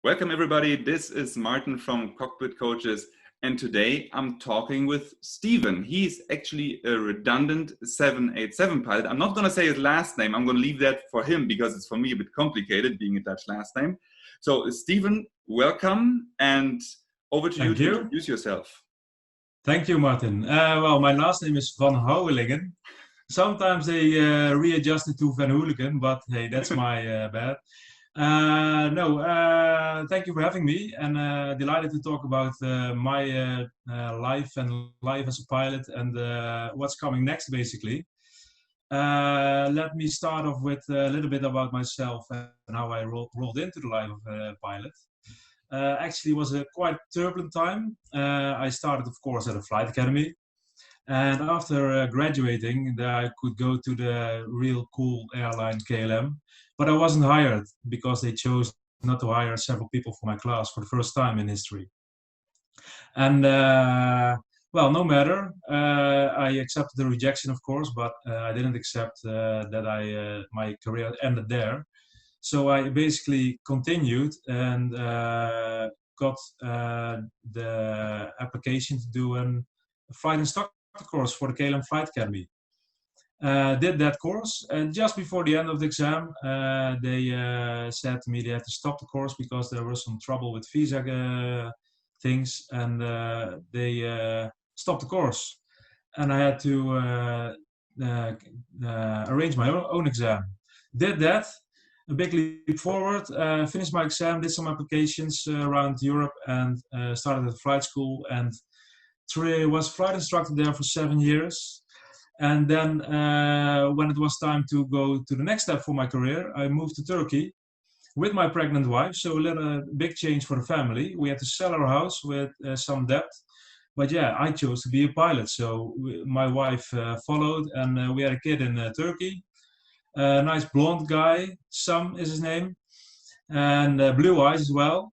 Welcome everybody, this is Martin from Cockpit Coaches, and today I'm talking with Steven. He's actually a redundant 787 pilot. I'm not going to say his last name, I'm going to leave that for him because it's for me a bit complicated being a Dutch last name. So Steven, welcome, and over to you to introduce yourself. Thank you, Martin. Well, my last name is Van Houwelingen. Sometimes they readjust it to Van Houwelingen, but hey, that's my bad. Thank you for having me, and delighted to talk about my life and life as a pilot and what's coming next, basically. Let me start off with a little bit about myself and how I rolled into the life of a pilot. Actually, it was a quite turbulent time. I started, of course, at a flight academy. And after graduating, I could go to the real cool airline KLM, but I wasn't hired because they chose not to hire several people for my class for the first time in history. And well, no matter, I accepted the rejection, of course, but I didn't accept that my career ended there. So I basically continued and got the application to do a flight instructor course for the KLM Flight Academy. Did that course, and just before the end of the exam, they said to me they had to stop the course because there was some trouble with visa things, and they stopped the course. And I had to arrange my own exam. Did that. A big leap forward, finished my exam, did some applications around Europe, and started at flight school, and was flight instructor there for 7 years. And then when it was time to go to the next step for my career, I moved to Turkey with my pregnant wife, so a big change for the family. We had to sell our house with some debt, but yeah, I chose to be a pilot, so my wife followed, and we had a kid in Turkey. A nice blonde guy, Sam is his name, and blue eyes as well.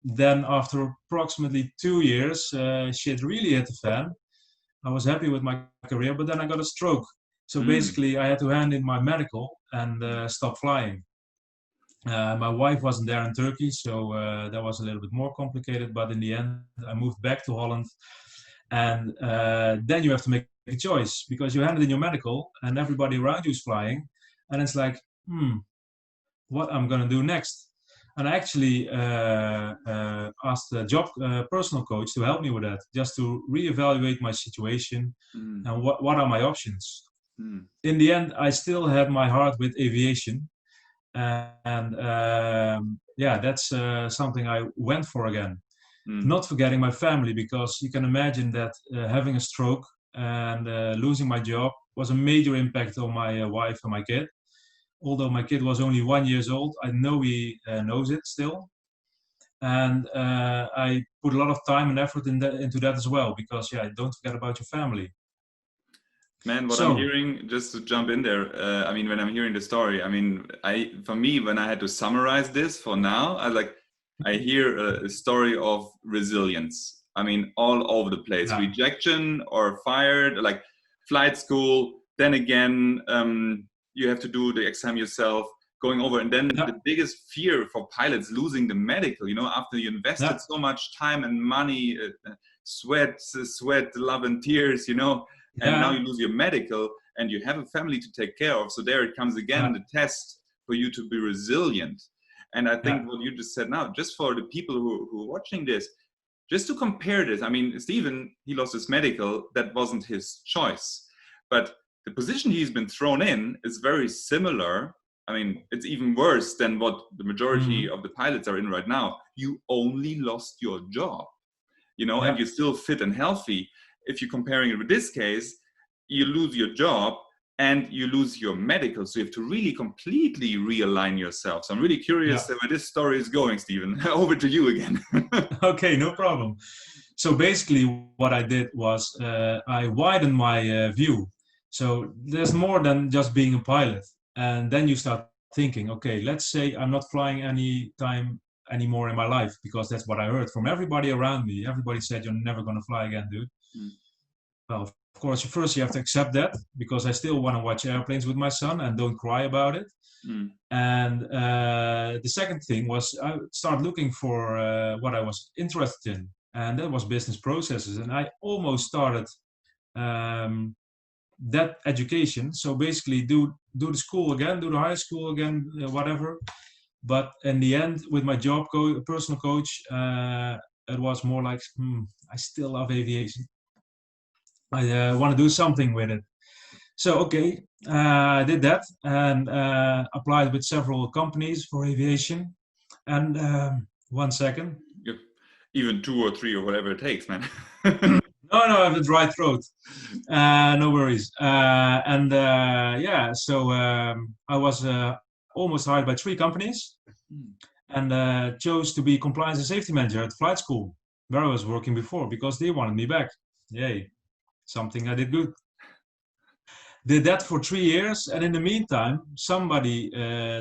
Then after approximately 2 years, shit really hit the fan. I was happy with my career, but then I got a stroke. So basically, I had to hand in my medical and stop flying. My wife wasn't there in Turkey, so that was a little bit more complicated. But in the end, I moved back to Holland, and then you have to make a choice because you handed in your medical and everybody around you is flying, and it's like, what I'm gonna do next? And I actually asked a personal coach to help me with that, just to reevaluate my situation and what are my options. In the end, I still had my heart with aviation, and that's something I went for again. Not forgetting my family, because you can imagine that having a stroke and losing my job was a major impact on my wife and my kid. Although my kid was only 1 year old, I know he knows it still. And I put a lot of time and effort into that as well, because don't forget about your family. Man, what I'm hearing, just to jump in there, I mean, when I'm hearing the story, I mean, for me, when I had to summarize this for now, I hear a story of resilience. I mean, all over the place, rejection or fired, like flight school, then again, you have to do the exam yourself, going over, and then the biggest fear for pilots, losing the medical, after you invested so much time and money, sweat, love and tears, and now you lose your medical and you have a family to take care of. So there it comes again, the test for you to be resilient. And I think what you just said now, just for the people who are watching this, just to compare this, I mean, Steven, he lost his medical, that wasn't his choice. But the position he's been thrown in is very similar. I mean, it's even worse than what the majority of the pilots are in right now. You only lost your job, and you're still fit and healthy. If you're comparing it with this case, you lose your job and you lose your medical. So you have to really completely realign yourself. So I'm really curious where this story is going, Steven. Over to you again. Okay, no problem. So basically what I did was I widened my view. So there's more than just being a pilot. And then you start thinking, okay, let's say I'm not flying anymore in my life, because that's what I heard from everybody around me. Everybody said, you're never going to fly again, dude. Well, of course, first you have to accept that, because I still want to watch airplanes with my son and don't cry about it. Mm. And the second thing was I started looking for what I was interested in, and that was business processes. And I almost started um, that education. So basically, do the school again, do the high school again, whatever. But in the end, with my job, personal coach, it was more like, I still love aviation. I want to do something with it. So okay, I did that and applied with several companies for aviation. And 1 second. Yep. Even 2 or 3 or whatever it takes, man. No, I have a dry throat. No worries. So I was almost hired by 3 companies and chose to be compliance and safety manager at flight school where I was working before because they wanted me back. Yay, something I did good. Did that for 3 years, and in the meantime, somebody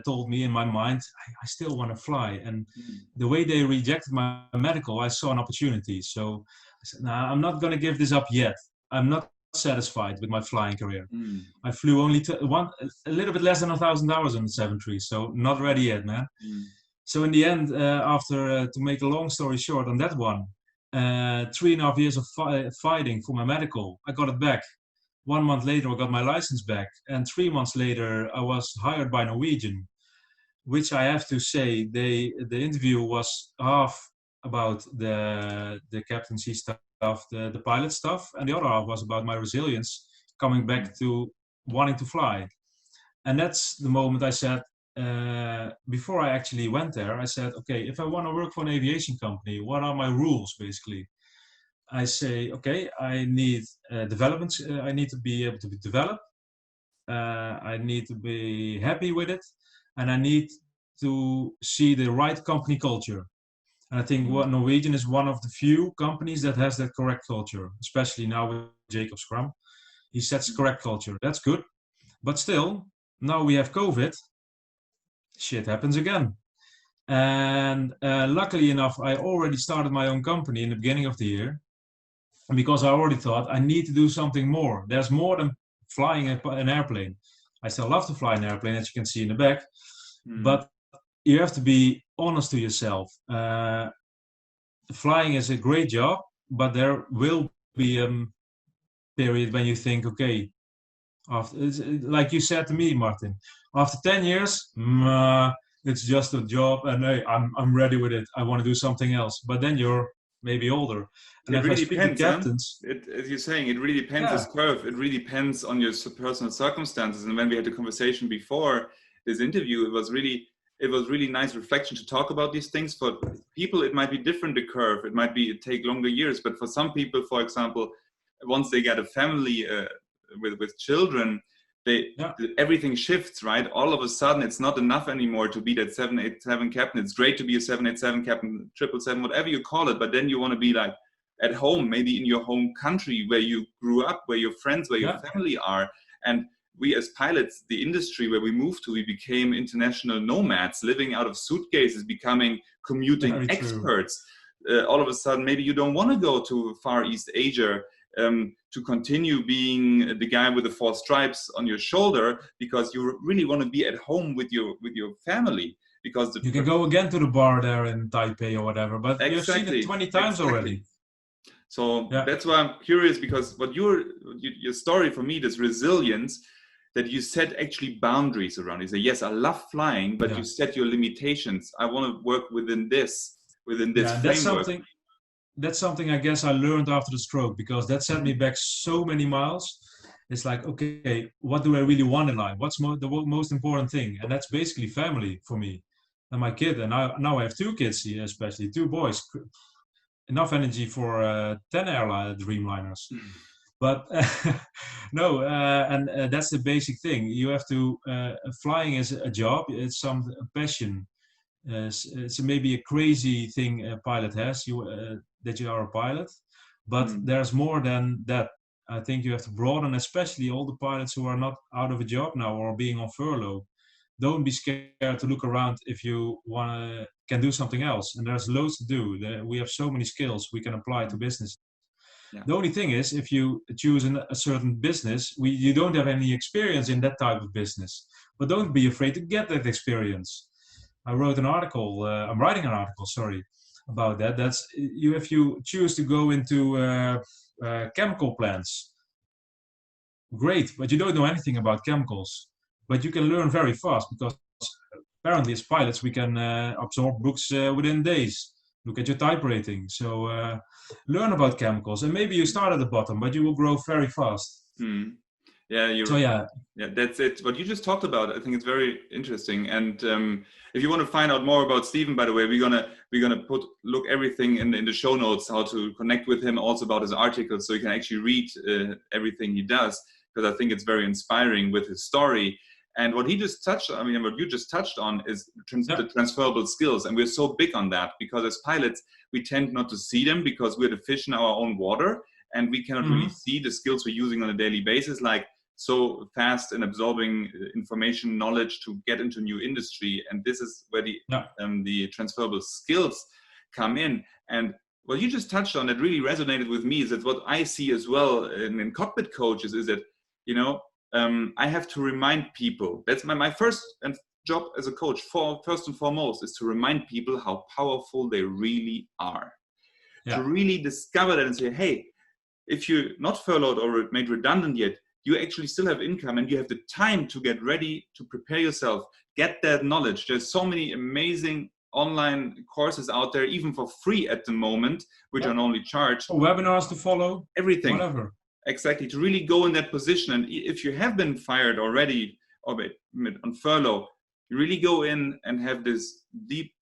told me in my mind, I still want to fly. And the way they rejected my medical, I saw an opportunity. So I said, nah, I'm not going to give this up yet. I'm not satisfied with my flying career. I flew only a little bit less than 1,000 hours on the 737, so not ready yet, man. So in the end, to make a long story short on that one, 3.5 years of fighting for my medical, I got it back. 1 month later, I got my license back, and 3 months later, I was hired by Norwegian, which I have to say, the interview was half about the captaincy stuff, the pilot stuff, and the other half was about my resilience, coming back to wanting to fly. And that's the moment I said, before I actually went there, I said, okay, if I want to work for an aviation company, what are my rules, basically? I say, okay, I need developments. I need to be able to develop. I need to be happy with it, and I need to see the right company culture. And I think Norwegian is one of the few companies that has that correct culture, especially now with Jacob Scrum. He sets correct culture. That's good. But still, now we have COVID. Shit happens again. And luckily enough, I already started my own company in the beginning of the year. Because I already thought I need to do something more. There's more than flying an airplane. I still love to fly an airplane, as you can see in the back, but you have to be honest to yourself. Flying is a great job, but there will be a period when you think, okay, after, like you said to me, Martin, after 10 years, it's just a job, and hey, I'm ready with it. I want to do something else. But then you're maybe older. And it really depends, captains, as you're saying, it really depends. This curve, it really depends on your personal circumstances. And when we had the conversation before this interview, it was really nice reflection to talk about these things. For people, it might be different, the curve. It might be take longer years. But for some people, for example, once they get a family with children, everything shifts, right? All of a sudden, it's not enough anymore to be that 787 captain. It's great to be a 787 captain, 777, whatever you call it. But then you want to be like at home, maybe in your home country where you grew up, where your friends, where your family are. And we as pilots, the industry where we moved to, we became international nomads, living out of suitcases, becoming commuting experts. All of a sudden, maybe you don't want to go to Far East Asia to continue being the guy with the 4 stripes on your shoulder, because you really want to be at home with your family. Because you can go again to the bar there in Taipei or whatever, but you've seen it 20 times already. So that's why I'm curious, because what your story for me, this resilience, that you set actually boundaries around. You say, yes, I love flying, but you set your limitations. I want to work within this framework. That's something I guess I learned after the stroke, because that set me back so many miles. It's like, okay, what do I really want in life? What's the most important thing? And that's basically family for me and my kid. And now I have 2 kids here, especially 2 boys. Enough energy for 10 Dreamliners. But that's the basic thing. You have to, flying is a job. It's a passion. It's maybe a crazy thing a pilot has, that you are a pilot, but there's more than that. I think you have to broaden, especially all the pilots who are not out of a job now or being on furlough. Don't be scared to look around if you can do something else. And there's loads to do. We have so many skills we can apply to business. Yeah. The only thing is, if you choose a certain business, you don't have any experience in that type of business, but don't be afraid to get that experience. I wrote an article, I'm writing an article, sorry, about that. That's you, if you choose to go into chemical plants, great, but you don't know anything about chemicals, but you can learn very fast because apparently as pilots we can absorb books within days. Look at your type rating. So learn about chemicals, and maybe you start at the bottom, but you will grow very fast. Yeah, so yeah, that's it. What you just talked about, I think it's very interesting. And if you want to find out more about Stephen, by the way, we're gonna look everything in the show notes, how to connect with him, also about his articles, so you can actually read everything he does, because I think it's very inspiring with his story. And what he just touched, I mean, what you just touched on is the transferable skills. And we're so big on that because as pilots, we tend not to see them because we're the fish in our own water, and we cannot really see the skills we're using on a daily basis, like so fast in absorbing information, knowledge to get into new industry. And this is where the transferable skills come in. And what you just touched on that really resonated with me is that what I see as well in Cockpit Coaches is that, you know, I have to remind people. That's my first job as a coach, first and foremost, is to remind people how powerful they really are. To really discover that and say, hey, if you're not furloughed or made redundant yet, you actually still have income and you have the time to get ready to prepare yourself, get that knowledge. There's so many amazing online courses out there, even for free at the moment, which are only charged. Webinars to follow, everything. Whatever. Exactly, to really go in that position. And if you have been fired already or on furlough, you really go in and have this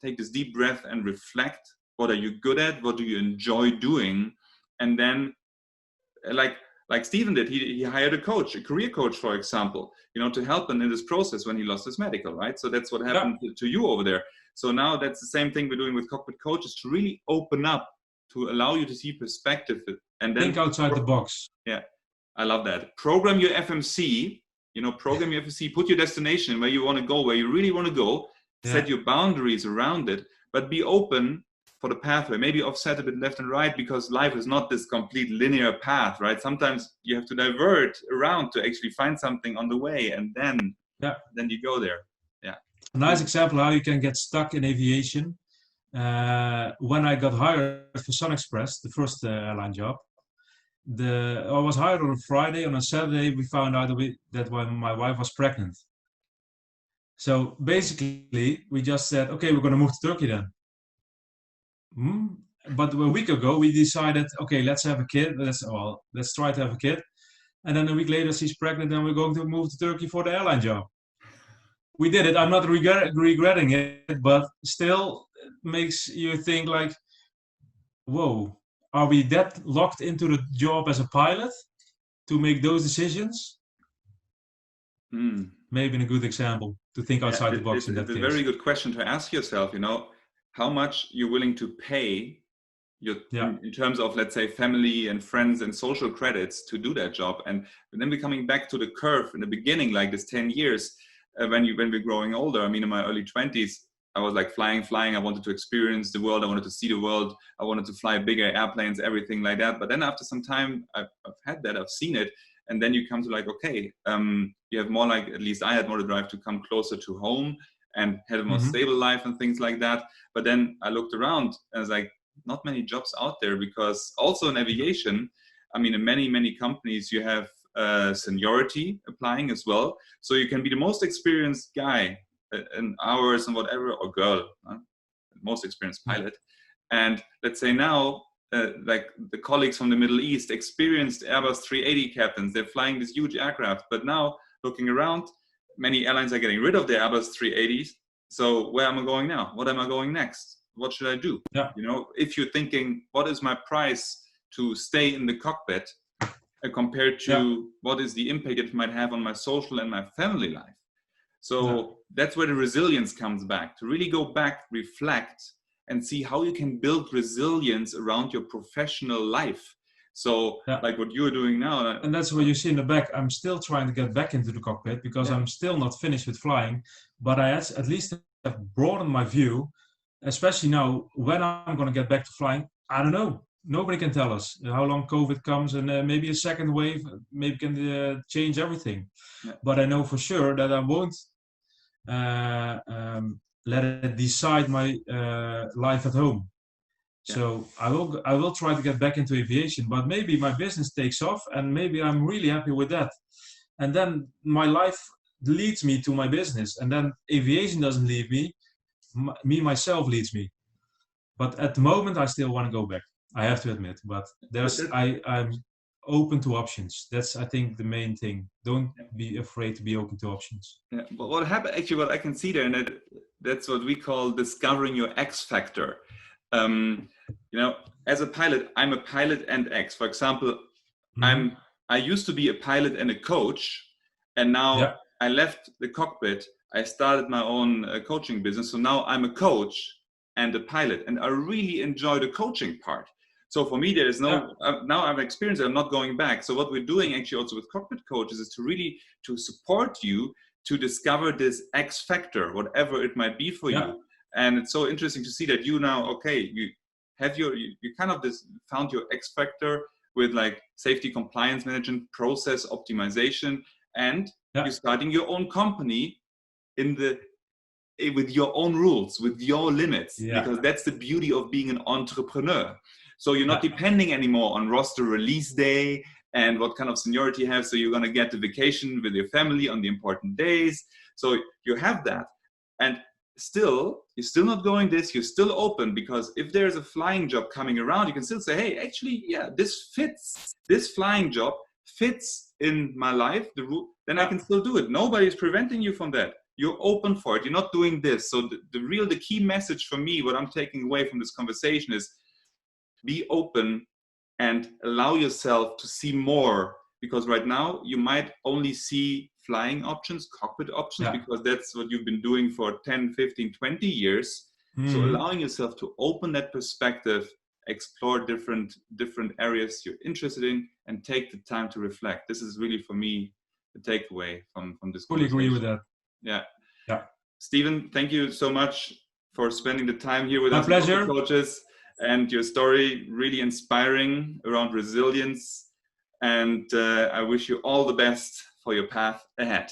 take this deep breath and reflect. What are you good at? What do you enjoy doing? And then, like Stephen did, he hired a coach, a career coach, for example, you know, to help him in this process when he lost his medical, right? So that's what happened to you over there. So now that's the same thing we're doing with Cockpit Coaches, to really open up, to allow you to see perspective and then think outside the box. Yeah, I love that. Program your FMC, you know, program your FMC, put your destination where you want to go, where you really want to go, set your boundaries around it, but be open for the pathway. Maybe offset a bit left and right, because life is not this complete linear path, right? Sometimes you have to divert around to actually find something on the way, and then you go there. Yeah. A nice example how you can get stuck in aviation. When I got hired for Sun Express, the first airline job, I was hired on a Friday. On a Saturday, we found out that my wife was pregnant. So basically, we just said, okay, we're going to move to Turkey then. But a week ago, we decided, okay, let's have a kid. Let's try to have a kid. And then a week later, she's pregnant, and we're going to move to Turkey for the airline job. We did it. I'm not regretting it, but still it makes you think like, whoa, are we that locked into the job as a pilot to make those decisions? Maybe a good example to think outside the box. It's a very good question to ask yourself, you know, how much you're willing to pay in terms of, let's say, family and friends and social credits to do that job. And then we're coming back to the curve in the beginning, like this 10 years, when we're growing older. I mean, in my early 20s, I was like flying. I wanted to experience the world. I wanted to see the world. I wanted to fly bigger airplanes, everything like that. But then after some time, I've had that, I've seen it. And then you come to like, okay, you have more, like, at least I had more the drive to come closer to home and had a more stable life and things like that. But then I looked around and I was like, not many jobs out there, because also in aviation, I mean, in many, many companies, you have seniority applying as well. So you can be the most experienced guy in hours and whatever, or girl, most experienced pilot. And let's say now, like the colleagues from the Middle East, experienced Airbus 380 captains, they're flying this huge aircraft. But now looking around, many airlines are getting rid of their Airbus 380s. So where am I going now? What am I going next? What should I do? You know, if you're thinking, what is my price to stay in the cockpit compared to what is the impact it might have on my social and my family life? So that's where the resilience comes back, to really go back, reflect, and see how you can build resilience around your professional life. So like what you're doing now. And that's what you see in the back. I'm still trying to get back into the cockpit because I'm still not finished with flying, but I at least have broadened my view, especially now when I'm going to get back to flying. I don't know. nobody can tell us how long COVID comes, and maybe a second wave maybe can change everything. Yeah. But I know for sure that I won't let it decide my life at home. Yeah. So I will try to get back into aviation, but maybe my business takes off, and maybe I'm really happy with that. And then my life leads me to my business, and then aviation doesn't leave me. Me myself leads me. But at the moment, I still want to go back. I have to admit, but I'm open to options. That's, I think, the main thing. Don't be afraid to be open to options. Yeah, but what happened actually, what I can see there, and that's what we call discovering your X factor. You know, as a pilot, I'm a pilot and X. For example, I used to be a pilot and a coach, and now I left the cockpit. I started my own coaching business. So now I'm a coach and a pilot, and I really enjoy the coaching part. So for me, there is no, now I've experienced it, I'm not going back. So what we're doing actually also with Cockpit Coaches is to really to support you to discover this X factor, whatever it might be for you. And it's so interesting to see that you now, okay, you have you kind of found your X factor with like safety compliance management, process optimization, and you're starting your own company with your own rules, with your limits, because that's the beauty of being an entrepreneur. So you're not depending anymore on roster release day and what kind of seniority you have. So you're going to get the vacation with your family on the important days. So you have that. And still, you're still not going this, you're still open, because if there's a flying job coming around, you can still say, hey, actually, this fits, this flying job fits in my life, the rule, then I can still do it. Nobody's preventing you from that. You're open for it. You're not doing this. So the key message for me, what I'm taking away from this conversation is be open and allow yourself to see more, because right now you might only see flying options, cockpit options, because that's what you've been doing for 10, 15, 20 years. So allowing yourself to open that perspective, explore different areas you're interested in, and take the time to reflect. This is really, for me, the takeaway from this Fully agree with that. Yeah. Steven, thank you so much for spending the time here with us. My pleasure. Coaches, and your story really inspiring around resilience. And I wish you all the best for your path ahead.